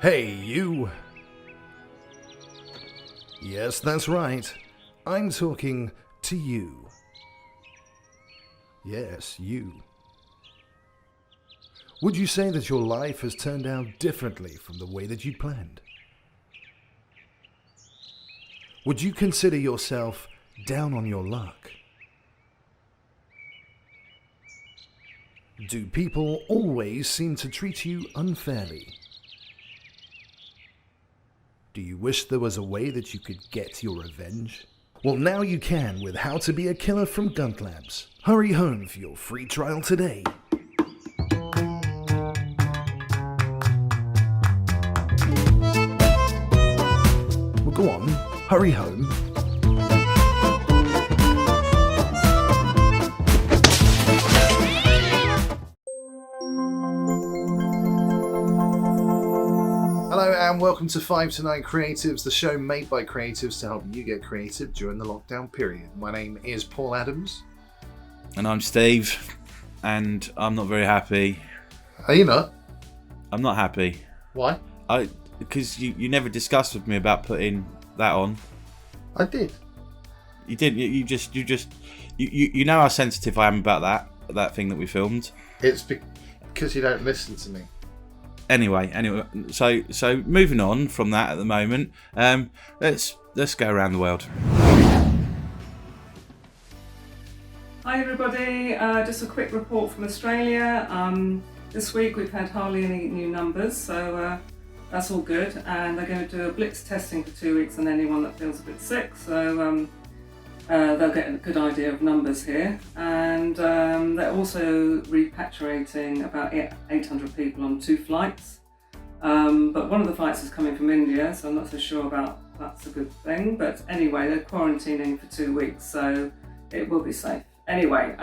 Hey, you! Yes, that's right. I'm talking to you. Yes, you. Would you say that your life has turned out differently from the way that you'd planned? Would you consider yourself down on your luck? Do people always seem to treat you unfairly? Do you wish there was a way that you could get your revenge? Well, now you can with How to Be a Killer from Gunt Labs. Hurry home for your free trial today. Well, go on, hurry home. Hello and welcome to 5 to 9 Creatives, the show made by creatives to help you get creative during the lockdown period. My name is Paul Adams. And I'm Steve, and I'm not very happy. Are you not? I'm not happy. Why? Because you never discussed with me about putting that on. I did. You didn't. You know how sensitive I am about that thing that we filmed. It's because you don't listen to me. Anyway, so moving on from that at the moment, let's go around the world. Hi everybody, just a quick report from Australia. This week we've had hardly any new numbers, so that's all good. And they're going to do a blitz testing for 2 weeks on anyone that feels a bit sick, so they'll get a good idea of numbers here. And they're also repatriating about 800 people on 2 flights. But one of the flights is coming from India, so I'm not so sure about that's a good thing. But anyway, they're quarantining for 2 weeks, so it will be safe. Anyway,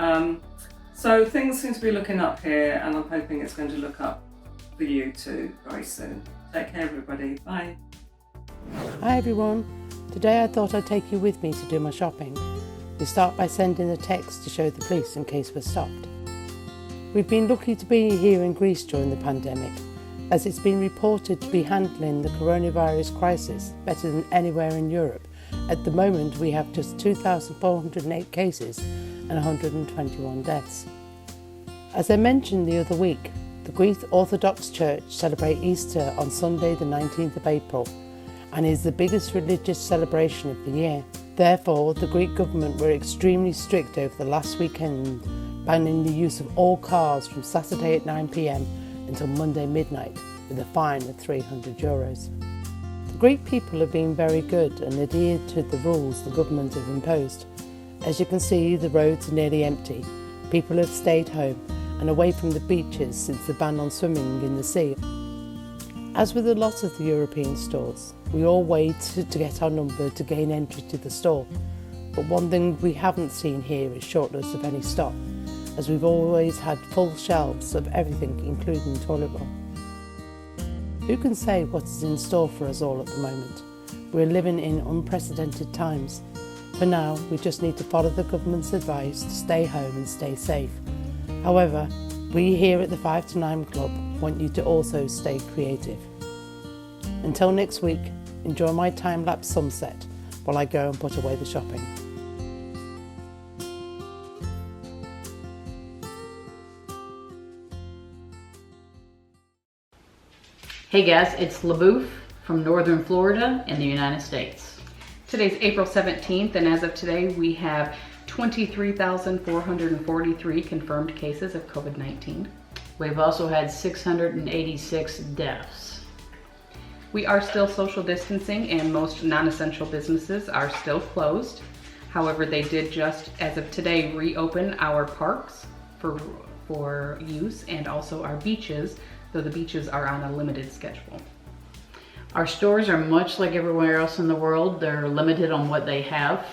so things seem to be looking up here, and I'm hoping it's going to look up for you too very soon. Take care everybody, bye. Hi everyone, today I thought I'd take you with me to do my shopping. We start by sending a text to show the police in case we're stopped. We've been lucky to be here in Greece during the pandemic, as it's been reported to be handling the coronavirus crisis better than anywhere in Europe. At the moment we have just 2,408 cases and 121 deaths. As I mentioned the other week, the Greek Orthodox Church celebrate Easter on Sunday the 19th of April and is the biggest religious celebration of the year. Therefore, the Greek government were extremely strict over the last weekend, banning the use of all cars from Saturday at 9 p.m. until Monday midnight with a fine of €300. The Greek people have been very good and adhered to the rules the government have imposed. As you can see, the roads are nearly empty. People have stayed home and away from the beaches since the ban on swimming in the sea. As with a lot of the European stores, we all wait to get our number to gain entry to the store. But one thing we haven't seen here is shortness of any stock, as we've always had full shelves of everything, including toilet roll. Who can say what is in store for us all at the moment? We're living in unprecedented times. For now, we just need to follow the government's advice to stay home and stay safe. However, we here at the 5 to 9 Club want you to also stay creative. Until next week, enjoy my time-lapse sunset while I go and put away the shopping. Hey guys, it's LaBouffe from Northern Florida in the United States. Today's April 17th, and as of today we have 23,443 confirmed cases of COVID-19. We've also had 686 deaths. We are still social distancing and most non-essential businesses are still closed. However, they did just, as of today, reopen our parks for use and also our beaches, though the beaches are on a limited schedule. Our stores are much like everywhere else in the world. They're limited on what they have.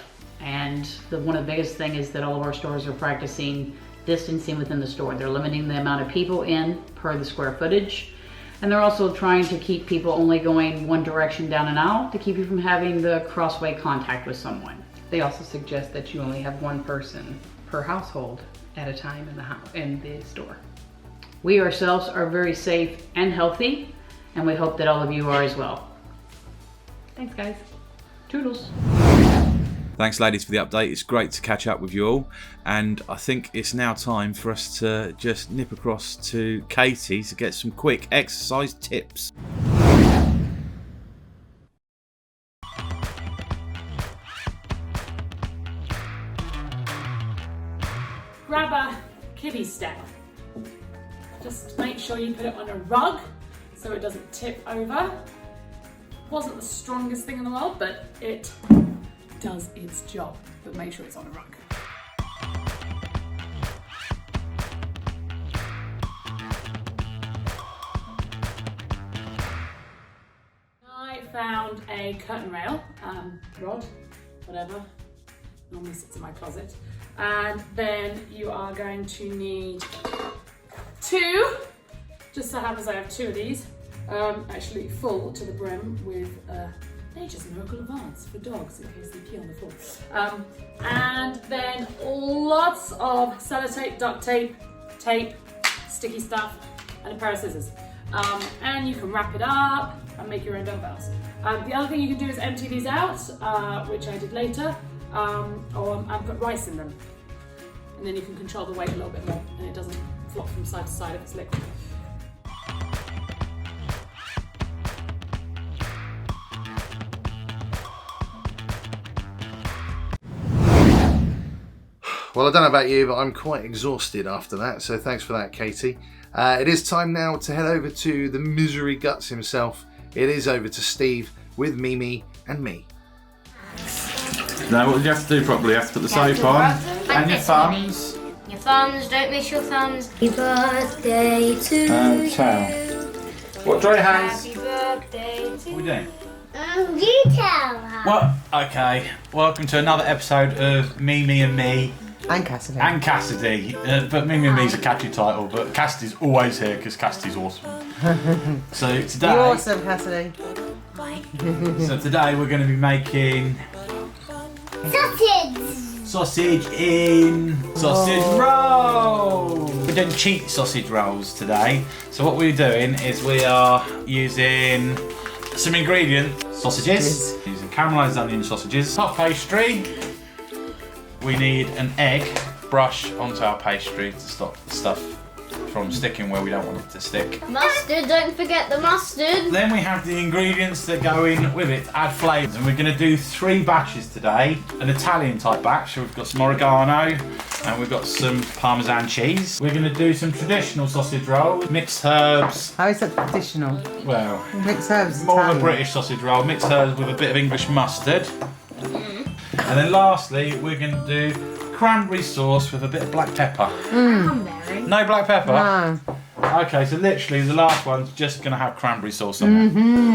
And one of the biggest thing is that all of our stores are practicing distancing within the store. They're limiting the amount of people in per the square footage. And they're also trying to keep people only going one direction down and out to keep you from having the crossway contact with someone. They also suggest that you only have one person per household at a time in the store. We ourselves are very safe and healthy, and we hope that all of you are as well. Thanks, guys. Toodles. Thanks, ladies, for the update. It's great to catch up with you all. And I think it's now time for us to just nip across to Katie to get some quick exercise tips. Grab a kiddie step. Just make sure you put it on a rug so it doesn't tip over. Wasn't the strongest thing in the world, but it does its job. But make sure it's on a rug. I found a curtain rail, rod, whatever, normally sits in my closet. And then you are going to need 2, just so happens I have 2 of these, actually full to the brim with Nature's Miracle Advance for dogs in case they pee on the floor. And then lots of sellotape, duct tape, tape, sticky stuff, and a pair of scissors. And you can wrap it up and make your own dumbbells. The other thing you can do is empty these out, which I did later, and put rice in them. And then you can control the weight a little bit more and it doesn't flop from side to side if it's liquid. Well, I don't know about you, but I'm quite exhausted after that, so thanks for that, Katie. It is time now to head over to the misery guts himself. It is over to Steve with Mimi and me. Now, what you have to do properly, you have to put the soap on and your thumbs. Your thumbs, don't miss your thumbs. Happy birthday to you. What, dry hands? Happy birthday to What are we doing? you. Tell her. What? Okay. Welcome to another episode of Mimi and Me. And Cassidy. And Cassidy. But Mimi and Me's a catchy title, but Cassidy's always here because Cassidy's awesome. So today... You're awesome, Cassidy. So today we're going to be making... Sausage. Sausage rolls! We're doing cheat sausage rolls today. So what we're doing is we are using some ingredient sausages. Using caramelised onion sausages. Hot pastry. We need an egg brush onto our pastry to stop the stuff from sticking where we don't want it to stick. Mustard, don't forget the mustard. Then we have the ingredients that go in with it to add flavours, and we're going to do 3 batches today. An Italian type batch, so we've got some oregano and we've got some Parmesan cheese. We're going to do some traditional sausage rolls, mixed herbs. How is that traditional? Well, Mixed herbs. more of a Italian. British sausage roll, mixed herbs with a bit of English mustard. And then lastly, we're going to do cranberry sauce with a bit of black pepper. Cranberry. No black pepper? No. Okay, so literally the last one's just going to have cranberry sauce on it.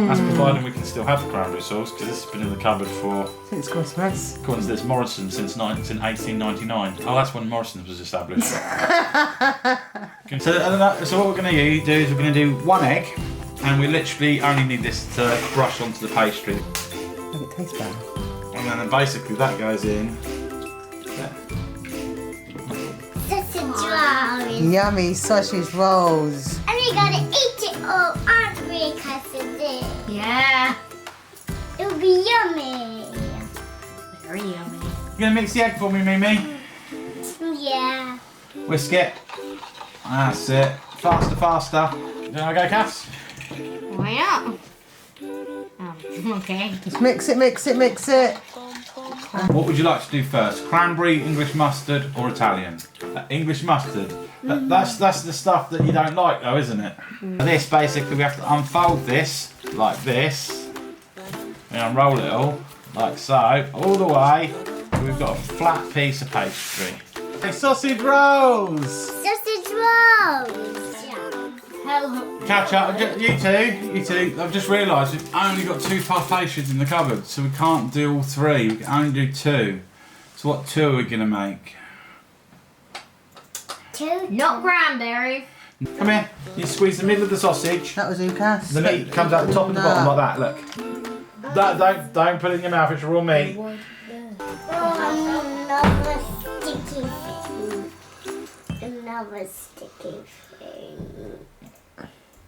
That's providing we can still have the cranberry sauce because this has been in the cupboard for, Since Christmas. according to this, Morrison since 1899. Oh, that's when Morrison was established. So what we're going to do is we're going to do 1 egg, and we literally only need this to brush onto the pastry. Make it taste better. And then basically that goes in. There. Sausage rolls. Yummy sausage rolls. And we gotta eat it all, aren't we, Cassidy? Yeah. It'll be yummy. Very yummy. You going to mix the egg for me, Mimi? Yeah. Whisk it. That's it. Faster, faster. You want to go, Cass? Why not? Oh, okay. Just mix it, mix it, mix it. What would you like to do first? Cranberry, English mustard, or Italian? English mustard. That's the stuff that you don't like, though, isn't it? This basically we have to unfold this like this, and unroll it all like so, all the way. We've got a flat piece of pastry. Hey, sausage rolls. Sausage rolls. Hello. Catch up, you two. I've just realised we've only got 2 puff pastries in the cupboard, so we can't do all 3. We can only do 2. So what 2 are we gonna make? 2. Not cranberry. Come here. You squeeze the middle of the sausage. That was Ucas. The meat comes out the top and the bottom like that. Look. Don't put it in your mouth. It's raw meat. Another sticky thing. Another sticky thing.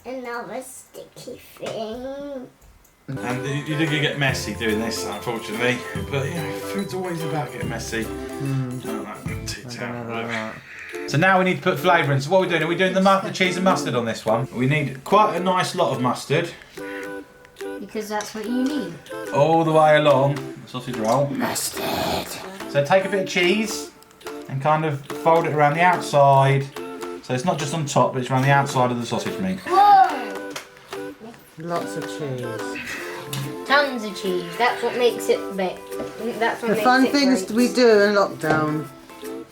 another sticky thing. And you do get messy doing this, unfortunately. But you know, food's always about getting messy. So now we need to put flavour in. So what are we doing? Are we doing the cheese and mustard on this one? We need quite a nice lot of mustard. Because that's what you need. All the way along the sausage roll. Mustard. So take a bit of cheese and kind of fold it around the outside. So it's not just on top, but it's around the outside of the sausage meat. Whoa! Lots of cheese. Tons of cheese. That's what makes it big. That's what The makes fun it things great. we do in lockdown.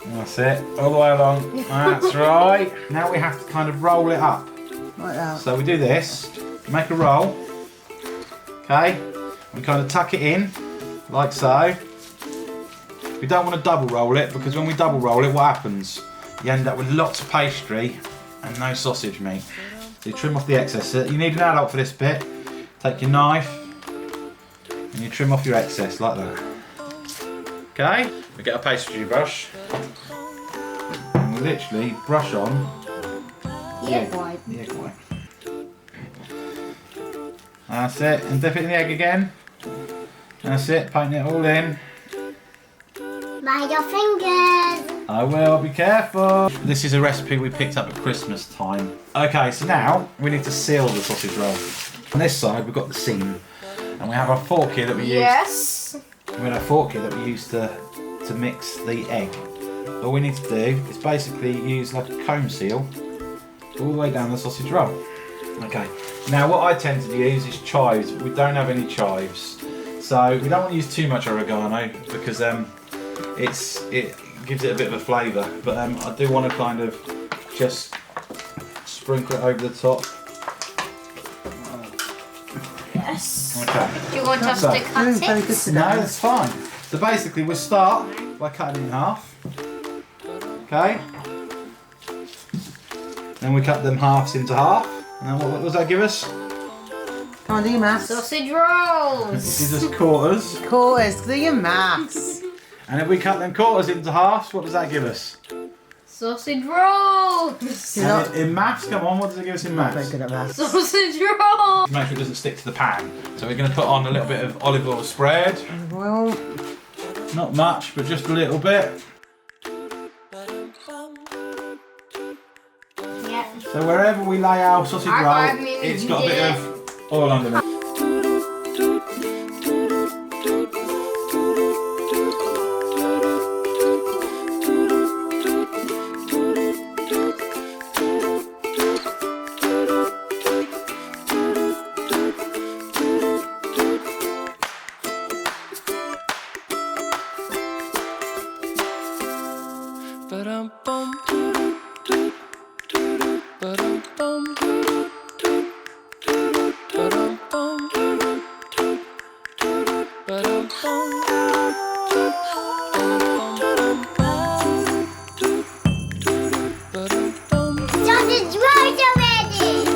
That's it, all the way along. That's right. Now we have to kind of roll it up. Right out. So we do this, make a roll, okay? We kind of tuck it in, like so. We don't want to double roll it, because when we double roll it, what happens? You end up with lots of pastry and no sausage meat. So you trim off the excess. So you need an adult for this bit. Take your knife and you trim off your excess like that. Okay? We get a pastry brush and we literally brush on The egg white. the egg white. That's it, and dip it in the egg again. That's it, paint it all in. Mind your fingers. I will, be careful. This is a recipe we picked up at Christmas time. Okay, so now we need to seal the sausage roll. On this side we've got the seam, and we have our fork here that we use. Yes. We have a fork here that we use to mix the egg. All we need to do is basically use like a comb seal all the way down the sausage roll. Okay, now what I tend to use is chives, but we don't have any chives. So we don't want to use too much oregano because it gives it a bit of a flavour. But I do want to kind of just sprinkle it over the top. Yes. Okay. Do you want us to cut it? No, that's fine. So basically we'll start by cutting it in half. Okay. Then we cut them halves into half. And then what does that give us? Come on, do your maths. Sausage It rolls. gives us quarters. Quarters, do your maths. And if we cut them quarters into halves, what does that give us? Sausage rolls. You're not And in maths, come on, what does it give us in very maths? good at maths. Sausage rolls. Make sure it doesn't stick to the pan. So we're going to put on a little bit of olive oil spread. Well, Not much, but just a little bit. Yeah. So wherever we lay our sausage roll, I mean, it's you got a did bit it. of oil underneath. Sausage rolls already.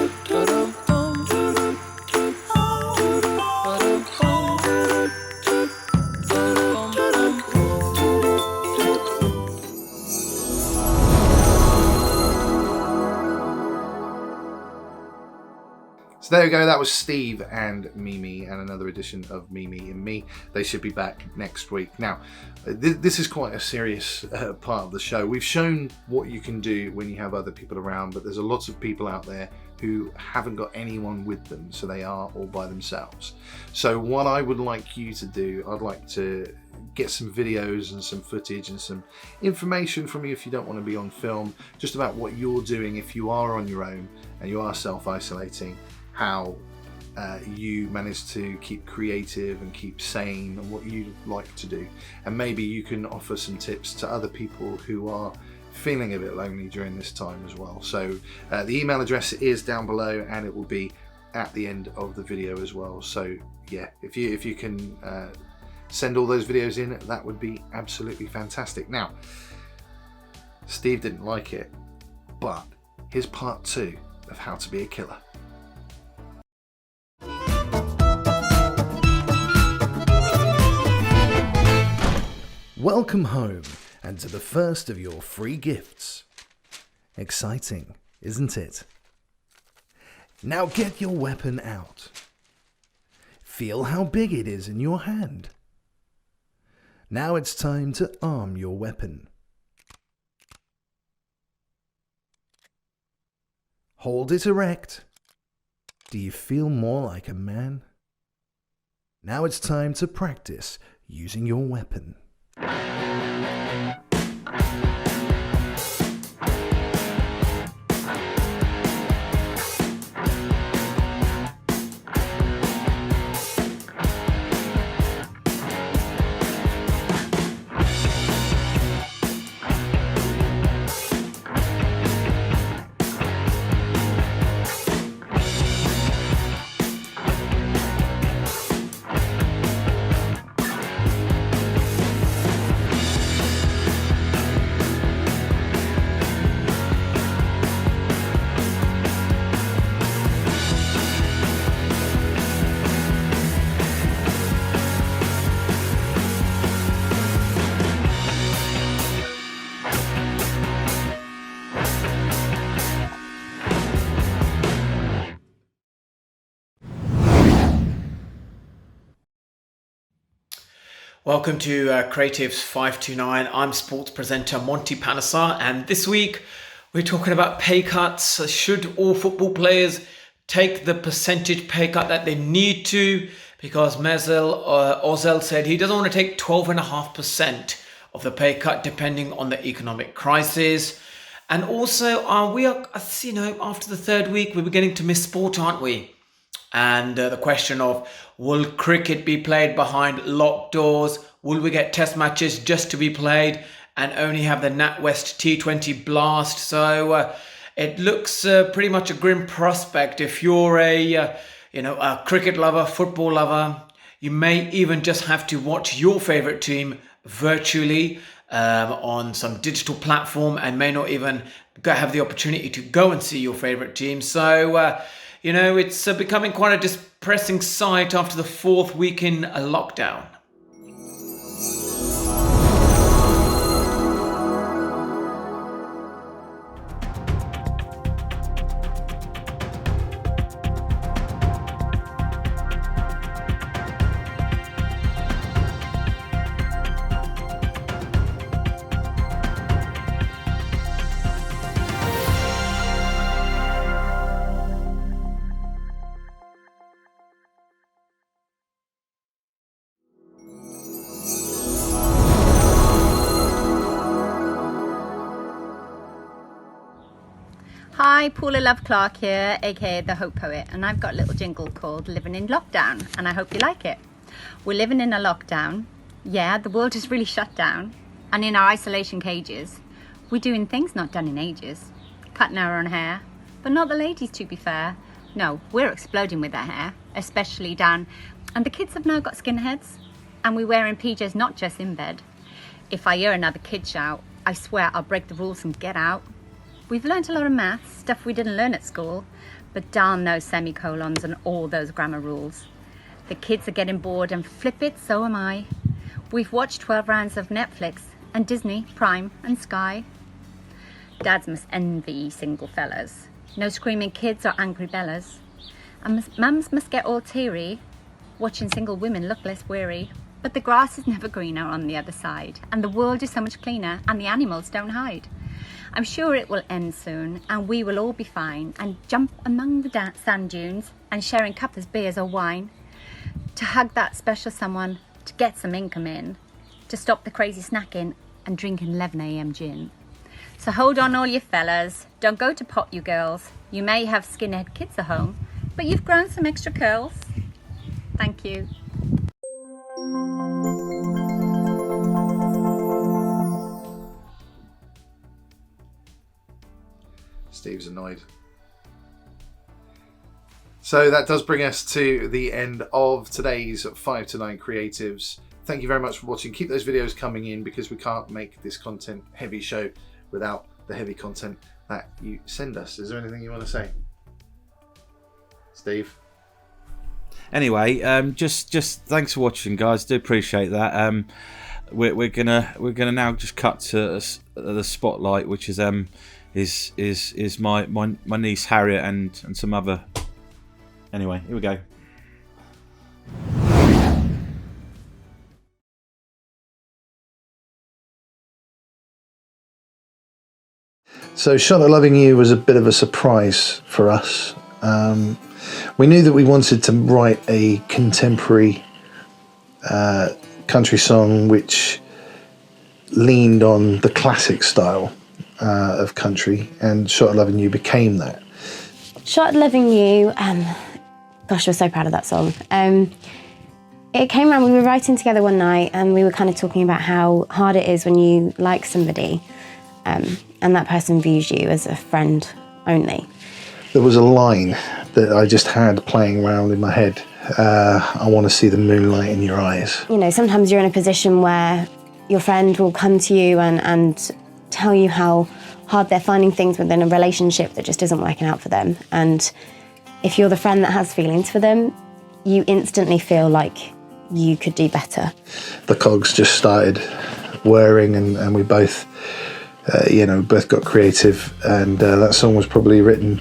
So there we go, that was Steve and Mimi and another edition of Mimi and Me. They should be back next week. Now, this is quite a serious part of the show. We've shown what you can do when you have other people around, but there's a lot of people out there who haven't got anyone with them, so they are all by themselves. So what I would like you to do, I'd like to get some videos and some footage and some information from you if you don't want to be on film, just about what you're doing if you are on your own and you are self-isolating, how you manage to keep creative and keep sane and what you like to do. And maybe you can offer some tips to other people who are feeling a bit lonely during this time as well. So the email address is down below and it will be at the end of the video as well. So yeah, if you can send all those videos in, that would be absolutely fantastic. Now, Steve didn't like it, but here's part 2 of How to Be a Killer. Welcome home and to the first of your free gifts. Exciting, isn't it? Now get your weapon out. Feel how big it is in your hand. Now it's time to arm your weapon. Hold it erect. Do you feel more like a man? Now it's time to practice using your weapon. Welcome to Creatives 529. I'm sports presenter Monty Panesar, and this week we're talking about pay cuts. Should all football players take the percentage pay cut that they need to? Because Ozil said he doesn't want to take 12.5% of the pay cut depending on the economic crisis. And also, after the third week, we're beginning to miss sport, aren't we? And the question of, will cricket be played behind locked doors? Will we get test matches just to be played and only have the NatWest T20 blast? So it looks pretty much a grim prospect. If you're a cricket lover, football lover, you may even just have to watch your favorite team virtually on some digital platform and may not even have the opportunity to go and see your favorite team. So it's becoming quite a depressing sight after the fourth week in a lockdown. Hi, Paula Love Clark here, aka The Hope Poet, and I've got a little jingle called Living in Lockdown, and I hope you like it. We're living in a lockdown. Yeah, the world is really shut down, and in our isolation cages, we're doing things not done in ages. Cutting our own hair, but not the ladies, to be fair. No, we're exploding with our hair, especially Dan, and the kids have now got skinheads, and we're wearing PJs not just in bed. If I hear another kid shout, I swear I'll break the rules and get out. We've learnt a lot of maths, stuff we didn't learn at school, but darn those semicolons and all those grammar rules. The kids are getting bored and flip it, so am I. We've watched 12 rounds of Netflix and Disney, Prime and Sky. Dads must envy single fellas. No screaming kids or angry bellas. And mums must get all teary, watching single women look less weary. But the grass is never greener on the other side, and the world is so much cleaner and the animals don't hide. I'm sure it will end soon and we will all be fine and jump among the sand dunes and sharing cuppas, beers or wine, to hug that special someone, to get some income in, to stop the crazy snacking and drinking 11 a.m. gin. So hold on all you fellas, don't go to pot you girls. You may have skinhead kids at home, but you've grown some extra curls. Thank you. Steve's annoyed. So that does bring us to the end of today's 5 to 9 Creatives. Thank you very much for watching. Keep those videos coming in because we can't make this content heavy show without the heavy content that you send us. Is there anything you want to say, Steve? Anyway, just thanks for watching, guys. Do appreciate that. We're gonna now just cut to the spotlight, which is my niece Harriet and some other Anyway, here we go. So Shot at Loving You was a bit of a surprise for us. We knew that we wanted to write a contemporary country song which leaned on the classic style of country, and Shot at Loving You became that. Shot at Loving You, gosh, we're so proud of that song. It came around, we were writing together one night and we were kind of talking about how hard it is when you like somebody and that person views you as a friend only. There was a line that I just had playing around in my head. I want to see the moonlight in your eyes. You know, sometimes you're in a position where your friend will come to you and tell you how hard they're finding things within a relationship that just isn't working out for them. And if you're the friend that has feelings for them, you instantly feel like you could do better. The cogs just started whirring and we both, both got creative, and that song was probably written,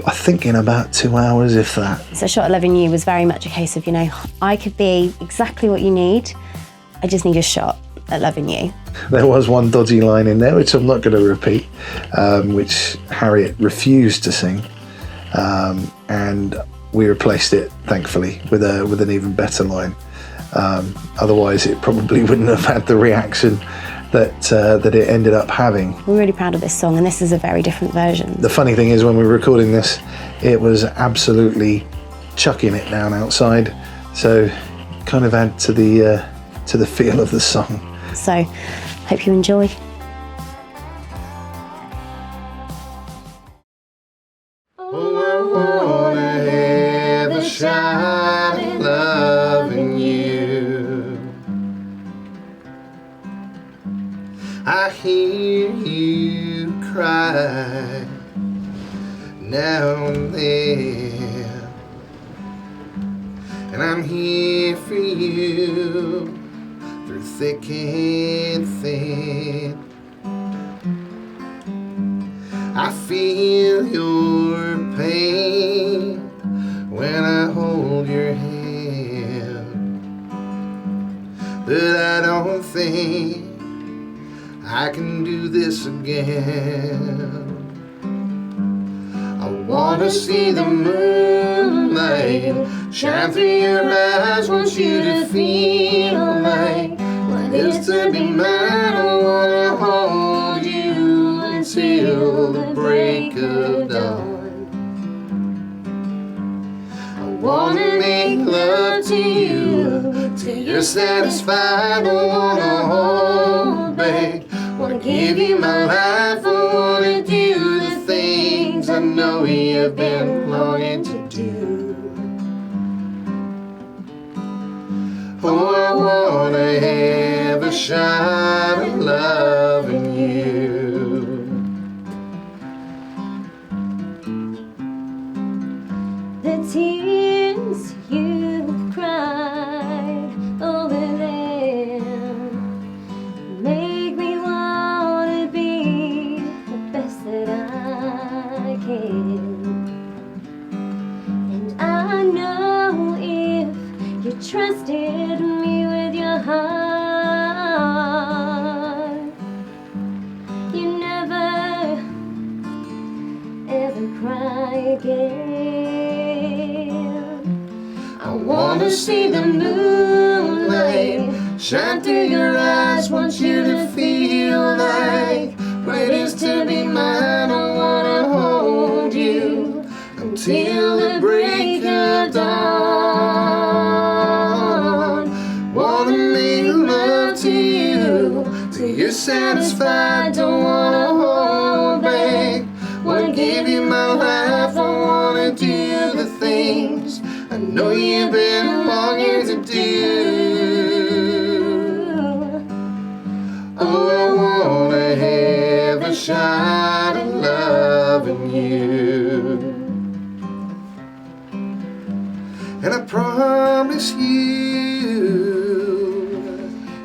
I think, in about 2 hours, if that. So Shot at Loving You was very much a case of, I could be exactly what you need. I just need a shot at loving you. There was one dodgy line in there, which I'm not going to repeat, which Harriet refused to sing, and we replaced it, thankfully, with an even better line. Otherwise, it probably wouldn't have had the reaction that it ended up having. We're really proud of this song, and this is a very different version. The funny thing is, when we were recording this, it was absolutely chucking it down outside, so kind of add to the feel of the song. So, hope you enjoy. Oh, I wanna have a shot at loving you. I hear you cry now and then, and I'm here for you through thick and thin. I feel your pain when I hold your hand, but I don't think I can do this again. I wanna see the moonlight shine through your eyes, want you to feel like what it is to be mine. I wanna hold you until the break of dawn. I wanna make love to you till you're satisfied. I wanna hold back, wanna give you my life. I wanna do the things I know you've been longing to do. Oh, I wanna have a shot at loving you. The tears you've cried over them make me wanna be the best that I can. And I know if you trusted me with your heart, you never ever cry again. I wanna see the moonlight shine through your eyes, want you to feel like what it is to be mine. I wanna hold you until the break of dawn. Wanna make love to you till you're satisfied. Don't wanna hold back, wanna give you my life. I wanna do the things I know you've been longing to do. Oh, I wanna have a shot at loving you. And I promise you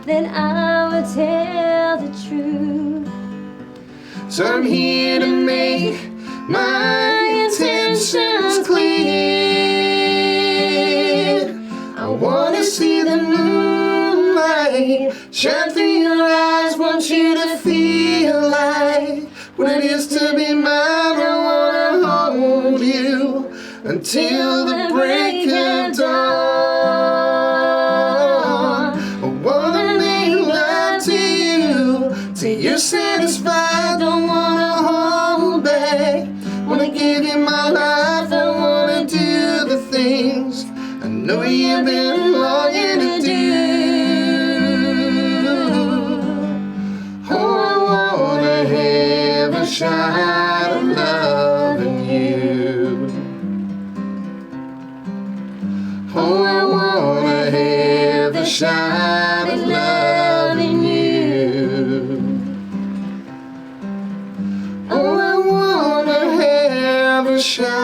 Then I will tell the truth. so I'm here to make my intentions ocean's clear. I wanna see the moonlight shine through your eyes. Want you to feel like what it is to be mine. I wanna hold you until the break of dawn. I wanna make love to you till you're satisfied. Don't wanna hold back. Wanna give you my life. I wanna do the things I know you've been longing to do. Oh, I wanna have a shot of loving you. Oh, I wanna have a shot of loving you. Oh, I wanna have a shot